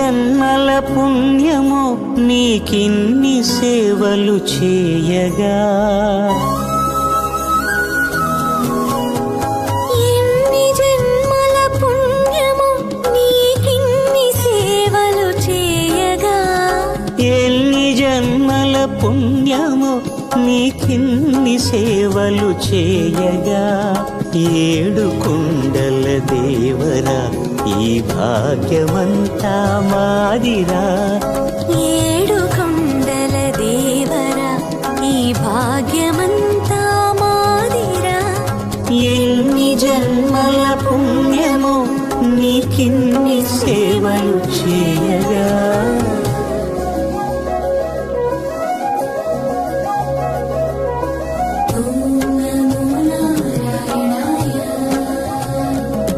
జన్మల పుణ్యమో నీకిన్ని సేవలు చేయగా, ఎన్ని జన్మల పుణ్యమో నీకిన్ని సేవలు చేయగా, ఎన్ని జన్మల పుణ్యమో నీకిన్ని సేవలు చేయగా, ఏడు కుండల దేవరా ఈ భాగ్యమంతా మాదిరా, ఏడు కొండల దేవరా ఈ భాగ్యమంతా మాదిరా, ఎన్ని జన్మల పుణ్యమో నీకిన్ని సేవలు చేయగా.